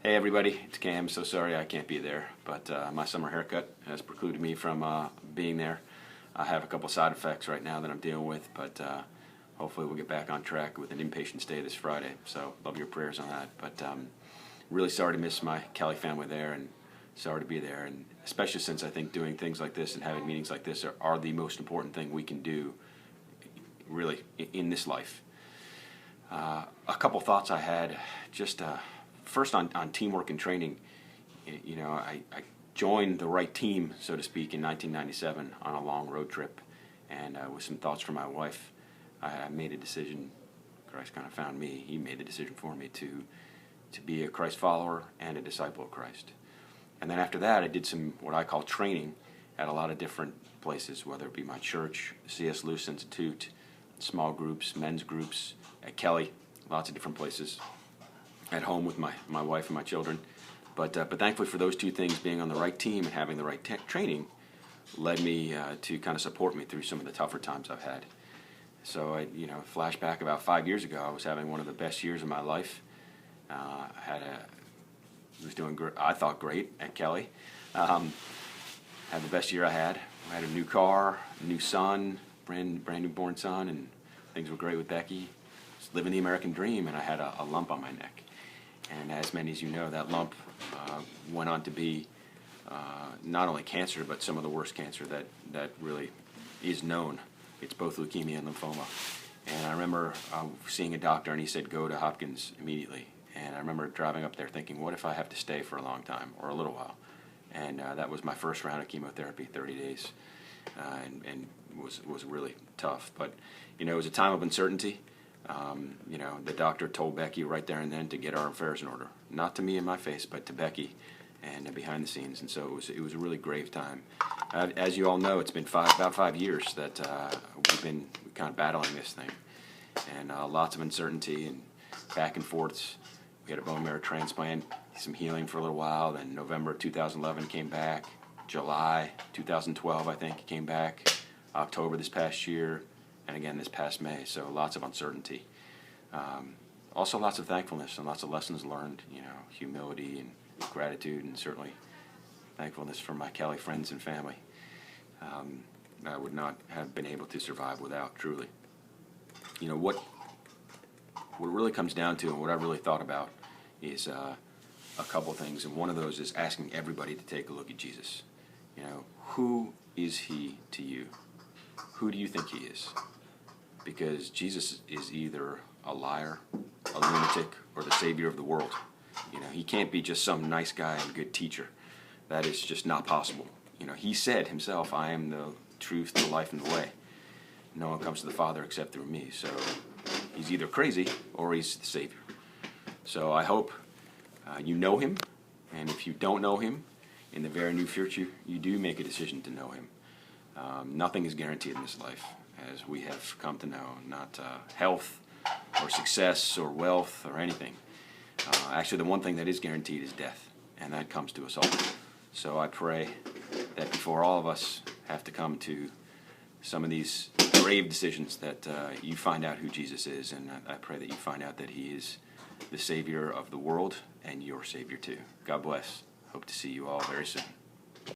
Hey everybody, it's Cam. So sorry I can't be there, but my summer haircut has precluded me from being there. I have a couple side effects right now that I'm dealing with, but hopefully we'll get back on track with an inpatient stay this Friday. So love your prayers on that. But really sorry to miss my Kelly family there, and sorry to be there, and especially since I think doing things like this and having meetings like this are the most important thing we can do really in this life. A couple thoughts I had just first on teamwork and training. You know, I joined the right team, so to speak, in 1997 on a long road trip, and with some thoughts from my wife, I made a decision. Christ kind of found me. He made the decision for me to be a Christ follower and a disciple of Christ. And then after that, I did some what I call training at a lot of different places, whether it be my church, C.S. Lewis Institute, small groups, men's groups, at Kelly, lots of different places, at home with my wife and my children. But thankfully for those two things, being on the right team and having the right training, led me to kind of support me through some of the tougher times I've had. So I, flashback about 5 years ago, I was having one of the best years of my life. Was doing I thought great at Kelly. Had the best year I had. I had a new car, a new son, brand new born son, and things were great with Becky. Just living the American dream, and I had a lump on my neck. And as many as you know, that lump went on to be not only cancer, but some of the worst cancer that really is known. It's both leukemia and lymphoma. And I remember seeing a doctor, and he said, go to Hopkins immediately. And I remember driving up there thinking, what if I have to stay for a long time or a little while? And that was my first round of chemotherapy, 30 days, and was really tough. But, it was a time of uncertainty. The doctor told Becky right there and then to get our affairs in order. Not to me in my face, but to Becky and behind the scenes. And so it was a really grave time. As you all know, it's been about 5 years that we've been kind of battling this thing. And lots of uncertainty and back and forths. We had a bone marrow transplant, some healing for a little while, then November 2011 came back, July 2012 I think came back, October this past year, and again this past May, so lots of uncertainty. Also lots of thankfulness and lots of lessons learned, humility and gratitude, and certainly thankfulness for my Kelly friends and family. I would not have been able to survive without, truly. What it really comes down to, and what I really thought about, is a couple things, and one of those is asking everybody to take a look at Jesus. Who is he to you? Who do you think he is? Because Jesus is either a liar, a lunatic, or the savior of the world. He can't be just some nice guy and good teacher. That is just not possible. He said himself, I am the truth, the life, and the way. No one comes to the Father except through me. So he's either crazy or he's the Savior. So I hope you know him, and if you don't know him, in the very near future, you do make a decision to know him. Nothing is guaranteed in this life, as we have come to know, not health or success or wealth or anything. Actually, the one thing that is guaranteed is death, and that comes to us all. So I pray that before all of us have to come to some of these grave decisions, that you find out who Jesus is, and I pray that you find out that he is the Savior of the world and your Savior too. God bless. Hope to see you all very soon.